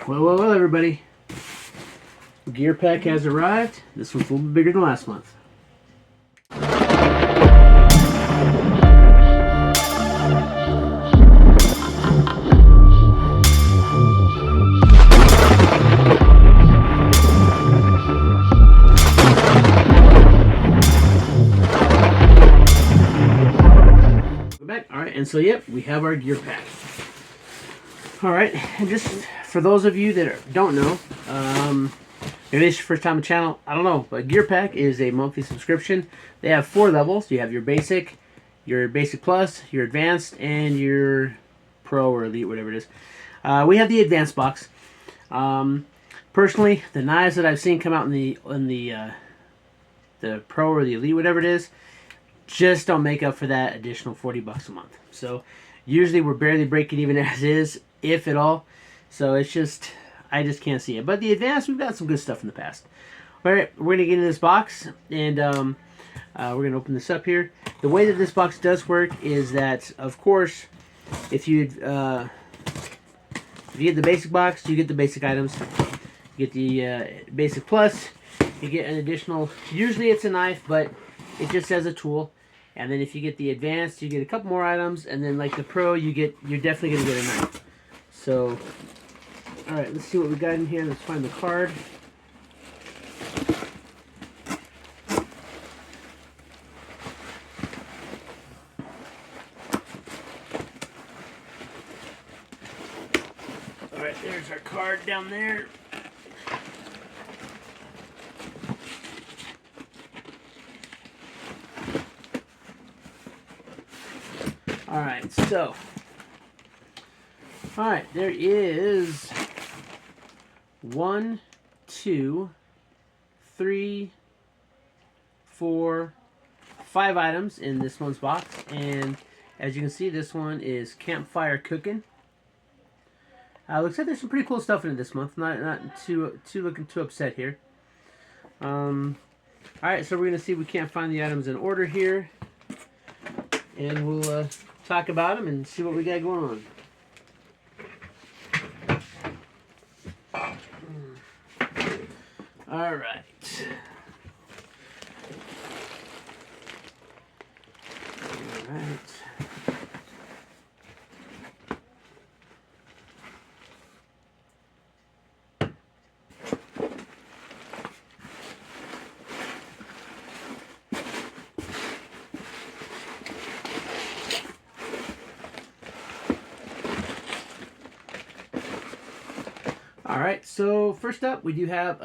Well, everybody. Gear pack has arrived. This one's a little bit bigger than last month. Back. All right, and so yep, we have our gear pack. All right, and just for those of you that don't know, maybe it's your first time on the channel, I don't know, but Gear Pack is a monthly subscription. They have 4 levels. You have your basic plus, your advanced, and your pro or elite, whatever it is. We have the advanced box. Personally, the knives that I've seen come out in the pro or the elite, whatever it is, just don't make up for that additional $40 a month. So usually we're barely breaking even as is, if at all. So it's just, I just can't see it. But the advanced, we've got some good stuff in the past. All right, we're gonna get into this box, and we're gonna open this up here. The way that this box does work is that, of course, if you get the basic box, you get the basic items. You get the basic plus, you get an additional. Usually it's a knife, but it just as a tool. And then if you get the advanced, you get a couple more items, and then like the pro, you're definitely gonna get a knife. So, all right, let's see what we got in here. Let's find the card. All right, there's our card down there. Alright, so, alright, there is 1, 2, 3, 4, 5 items in this one's box, and as you can see, this one is Campfire Cookin. Looks like there's some pretty cool stuff in it this month. Not too looking too upset here. Alright, so we're gonna see if we can't find the items in order here, and we'll talk about them and see what we got going on. All right. All right. All right, so first up we do have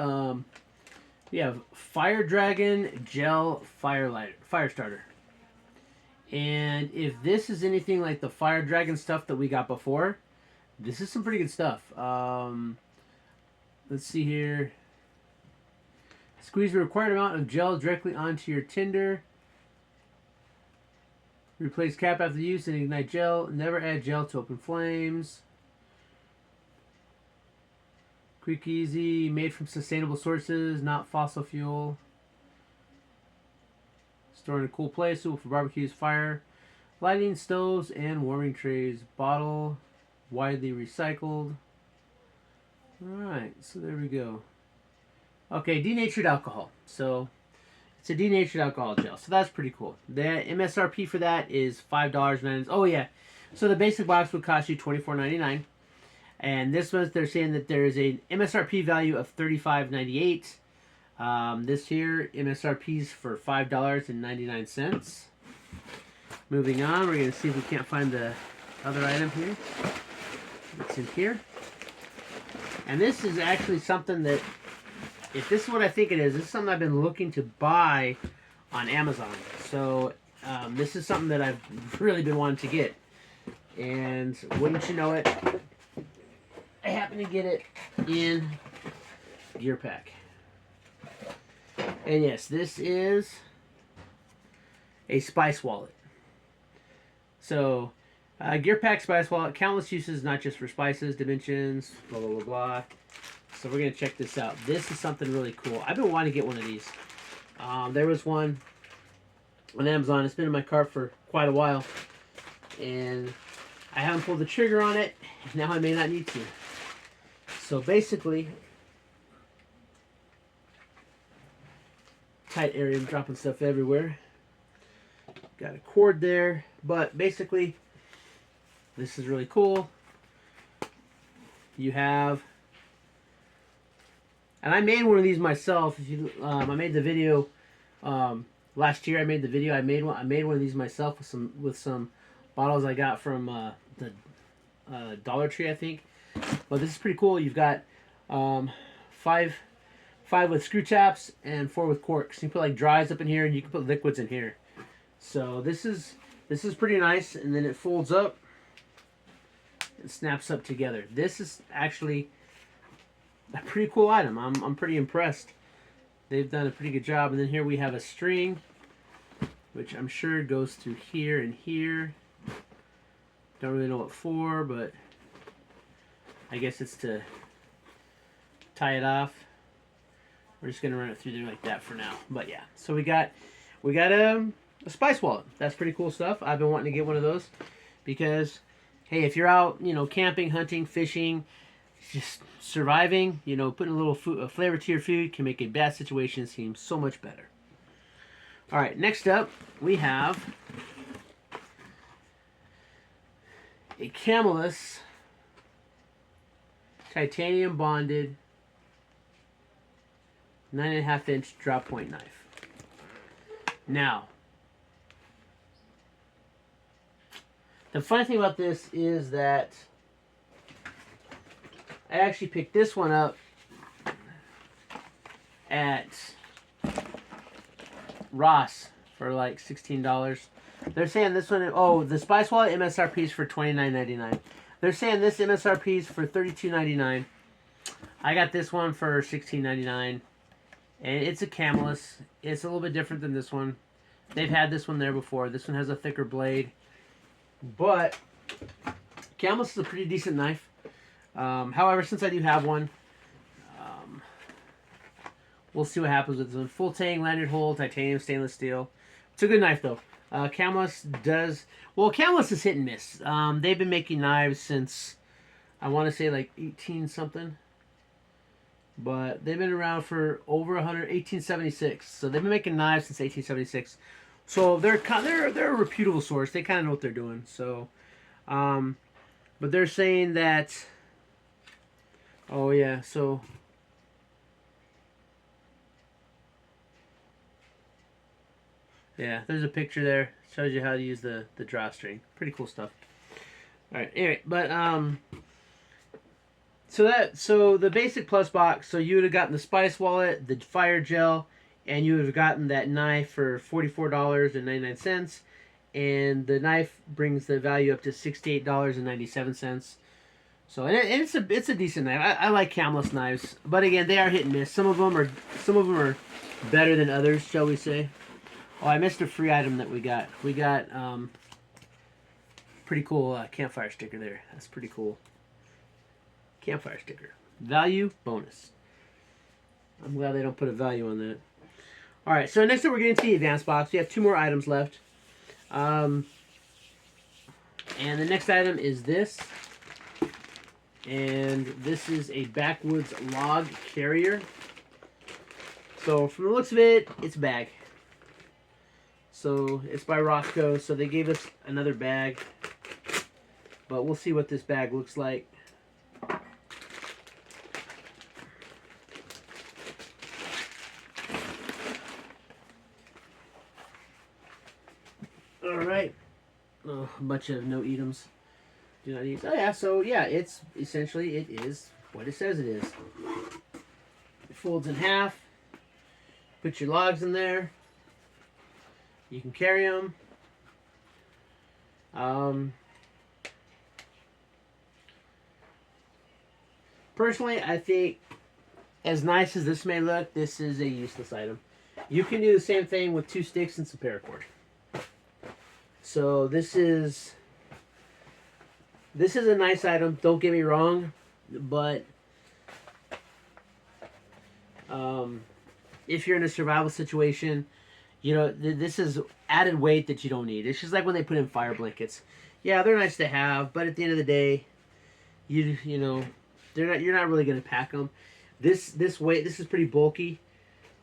Fire Dragon Gel Fire Starter. And if this is anything like the Fire Dragon stuff that we got before, this is some pretty good stuff. Let's see here. Squeeze the required amount of gel directly onto your tinder. Replace cap after use and ignite gel. Never add gel to open flames. Quick, easy, made from sustainable sources, not fossil fuel. Store in a cool place, suitable for barbecues, fire, lighting, stoves, and warming trays. Bottle, widely recycled. Alright, so there we go. Okay, denatured alcohol. So, it's a denatured alcohol gel. So that's pretty cool. The MSRP for that is $5.99. Oh yeah, so the basic box would cost you $24.99. And this one, they're saying that there is a MSRP value of $35.98. This here, MSRP's for $5.99. Moving on, we're going to see if we can't find the other item here. It's in here. And this is actually something that, if this is what I think it is, this is something I've been looking to buy on Amazon. So, this is something that I've really been wanting to get. And wouldn't you know it, I happen to get it in Gear Pack. And yes, this is a spice wallet. So, Gear Pack spice wallet, countless uses, not just for spices, dimensions, blah, blah, blah, blah. So we're going to check this out. This is something really cool. I've been wanting to get one of these. There was one on Amazon. It's been in my cart for quite a while. And I haven't pulled the trigger on it. Now I may not need to. So basically, tight area, I'm dropping stuff everywhere. Got a cord there, but basically, this is really cool. You have, and I made one of these myself. If you, I made the video last year. I made the video. I made one of these myself with some bottles I got from the Dollar Tree, I think. But this is pretty cool. You've got five with screw taps and 4 with corks. You can put like dries up in here, and you can put liquids in here. So this is pretty nice. And then it folds up and snaps up together. This is actually a pretty cool item. I'm pretty impressed. They've done a pretty good job. And then here we have a string, which I'm sure goes through here and here. Don't really know what for, but I guess it's to tie it off. We're just gonna run it through there like that for now. But yeah, so we got a spice wallet. That's pretty cool stuff. I've been wanting to get one of those because, hey, if you're out, camping, hunting, fishing, just surviving, putting a little flavor to your food can make a bad situation seem so much better. All right, next up we have a Camelus titanium bonded 9.5-inch drop point knife. Now, the funny thing about this is that I actually picked this one up at Ross for like $16. They're saying this one, the Spice Wallet MSRP is for $29.99. They're saying this MSRP is for $32.99. I got this one for $16.99. And it's a Camelus. It's a little bit different than this one. They've had this one there before. This one has a thicker blade. But Camelus is a pretty decent knife. However, since I do have one, we'll see what happens with this one. Full tang, lanyard hole, titanium, stainless steel. It's a good knife, though. Camelus Camelus is hit and miss. They've been making knives since, I want to say, like 18-something. But they've been around for over 1876. So they've been making knives since 1876. So they're a reputable source. They kind of know what they're doing. So, but they're saying that. Oh yeah. So. Yeah, there's a picture there. Shows you how to use the drawstring. Pretty cool stuff. All right. Anyway, but So the basic plus box, so you would have gotten the Spice Wallet, the fire gel, and you would have gotten that knife for $44.99. And the knife brings the value up to $68.97. So and it's a decent knife. I like Camelus knives, but again, they are hit and miss. Some of them are better than others, shall we say? Oh, I missed a free item that we got. We got pretty cool campfire sticker there. That's pretty cool. Campfire sticker. Value bonus. I'm glad they don't put a value on that. Alright, so next up we're getting to the advanced box. We have 2 more items left. And the next item is this. And this is a backwoods log carrier. So from the looks of it, it's a bag. So it's by Roscoe. So they gave us another bag. But we'll see what this bag looks like. Alright. Oh, a bunch of no eatums. Do not eat. Oh yeah, so yeah, it's essentially, it is what it says it is. It folds in half. Put your logs in there. You can carry them. Personally, I think, as nice as this may look, this is a useless item. You can do the same thing with 2 sticks and some paracord. So this is a nice item. Don't get me wrong, but if you're in a survival situation, this is added weight that you don't need. It's just like when they put in fire blankets. Yeah, they're nice to have, but at the end of the day, you know, You're not really gonna pack them. This weight, this is pretty bulky.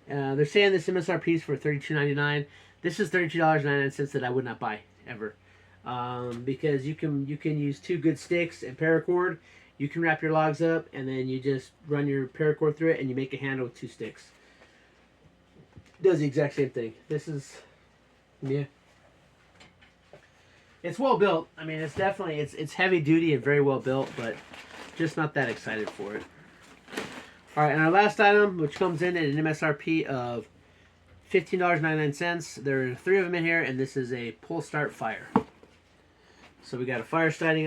They're saying this MSRP is for $32.99. This is $32.99 that I would not buy ever, because you can use two good sticks and paracord. You can wrap your logs up, and then you just run your paracord through it, and you make a handle with two sticks. Does the exact same thing. This is, yeah. It's well built. I mean, it's definitely it's heavy duty and very well built, but just not that excited for it. All right, and our last item, which comes in at an MSRP of $15.99. There are 3 of them in here, and this is a pull start fire. So we got a fire starting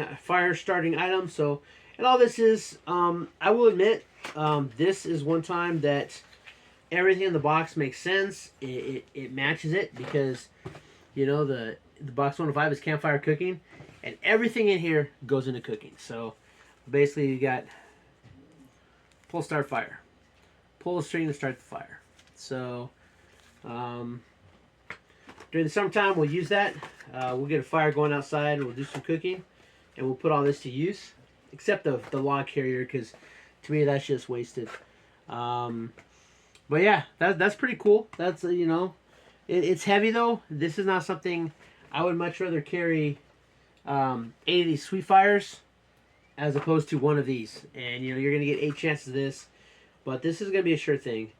item. So, and all this is, I will admit, this is one time that everything in the box makes sense. It matches it because, you know, the box 105 is campfire cooking, and everything in here goes into cooking. So basically, you got pull start fire, pull the string to start the fire. So during the summertime, we'll use that. We'll get a fire going outside. We'll do some cooking, and we'll put all this to use, except the log carrier, because to me that's just wasted. But yeah, that's pretty cool. That's you know, it's heavy though. This is not something I would much rather carry 8 of these sweet fires as opposed to 1 of these. And you know, you're gonna get 8 chances of this, but this is gonna be a sure thing.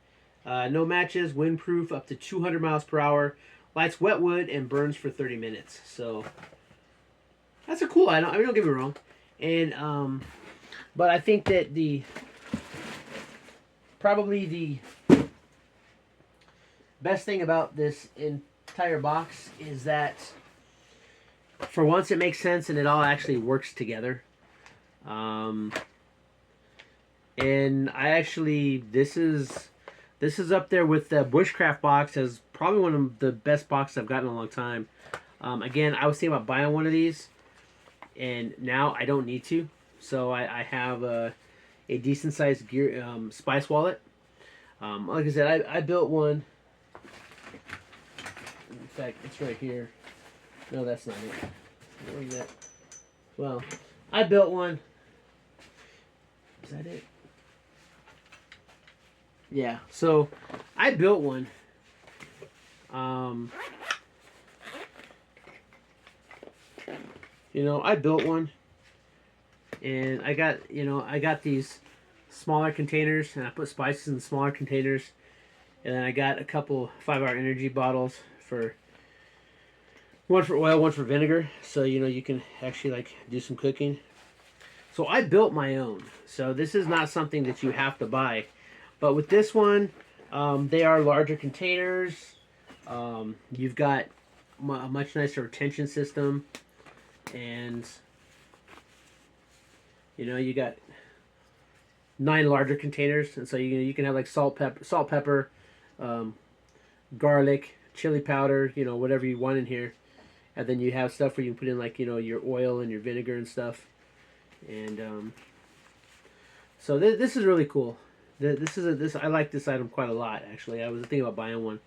No matches, windproof, up to 200 miles per hour, lights wet wood, and burns for 30 minutes. So that's a cool item. I mean, don't get me wrong. And but I think that probably the best thing about this entire box is that for once it makes sense and it all actually works together. And I actually, this is up there with the Bushcraft box as probably one of the best boxes I've gotten in a long time. Again, I was thinking about buying one of these, and now I don't need to. So I have a decent sized gear spice wallet. Like I said, I built one. In fact, it's right here. No, that's not it. Where is that? Well, I built one. Is that it? Yeah, so I built one. You know, I built one, and I got these smaller containers, and I put spices in smaller containers, and then I got a couple 5-hour energy bottles for one for oil, one for vinegar, so you know you can actually like do some cooking. So I built my own. So this is not something that you have to buy. But with this one, they are larger containers. You've got a much nicer retention system. And, you know, you got 9 larger containers. And so you can have like salt, pepper, garlic, chili powder, you know, whatever you want in here. And then you have stuff where you can put in like, you know, your oil and your vinegar and stuff. And so this is really cool. I like this item quite a lot, actually. I was thinking about buying one.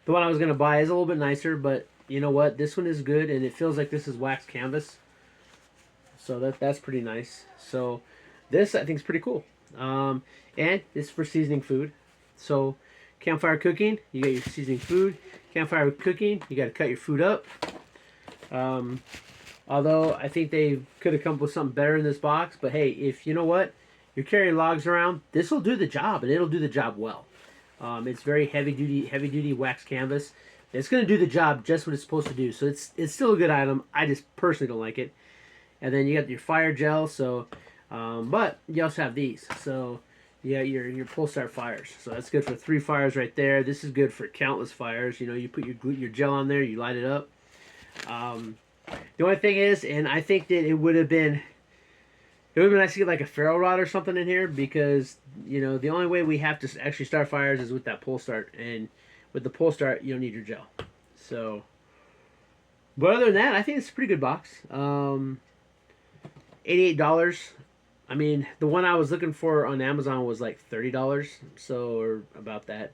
The one I was going to buy is a little bit nicer, but you know what? This one is good, and it feels like this is wax canvas. So that's pretty nice. So this, I think, is pretty cool. And it's for seasoning food. So campfire cooking, you got your seasoning food. Campfire cooking, you got to cut your food up. Although I think they could have come up with something better in this box. But hey, if you know what, you're carrying logs around, this will do the job, and it'll do the job well. It's very heavy duty wax canvas. It's going to do the job just what it's supposed to do. So it's still a good item. I just personally don't like it. And then you got your fire gel. So, but you also have these. So you got your pull start fires. So that's good for 3 fires right there. This is good for countless fires. You know, you put your gel on there, you light it up. The only thing is, and I think that it would have been nice to get like a ferro rod or something in here, because you know the only way we have to actually start fires is with that pull start, and with the pull start you don't need your gel. So, but other than that, I think it's a pretty good box. $88. I mean, the one I was looking for on Amazon was like $30, so or about that.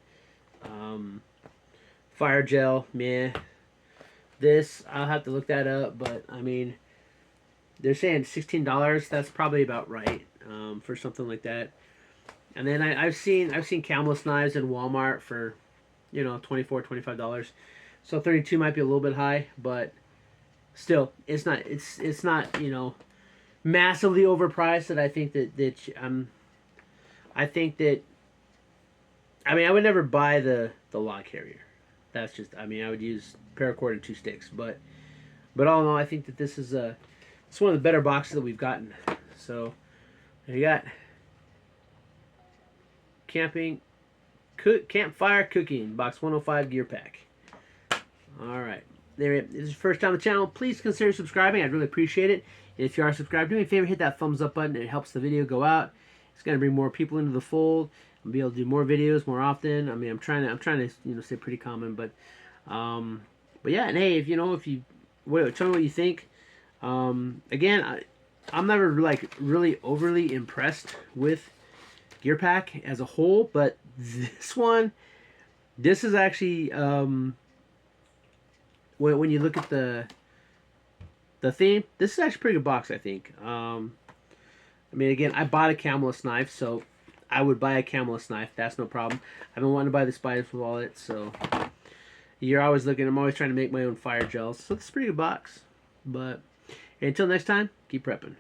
Fire gel, meh. This, I'll have to look that up, but I mean, they're saying $16. That's probably about right. for something like that. And then I've seen cameless knives in Walmart for, you know, $24, $25. So 32 might be a little bit high, but still, it's not, you know, massively overpriced. That I think I think that, I mean, I would never buy the log carrier. That's just, I mean, I would use paracord and 2 sticks, but all in all, I think that this is it's one of the better boxes that we've gotten. So there you got campfire cooking box 105 gear pack. All right, there it is. This is your first time on the channel. Please consider subscribing. I'd really appreciate it. And if you are subscribed, do me a favor, hit that thumbs up button. It helps the video go out. It's going to bring more people into the fold. I'll be able to do more videos more often. I mean, I'm trying to you know, stay pretty common, but yeah. And hey, if you know, tell me what you think. Again, I'm never like really overly impressed with Gear Pack as a whole, but this is actually when you look at the theme, this is actually a pretty good box, I think. I mean, again, I bought a cameless knife, so I would buy a cameless knife. That's no problem. I've been wanting to buy the Spider's wallet, so you're always looking. I'm always trying to make my own fire gels, so it's a pretty good box. But until next time, keep prepping.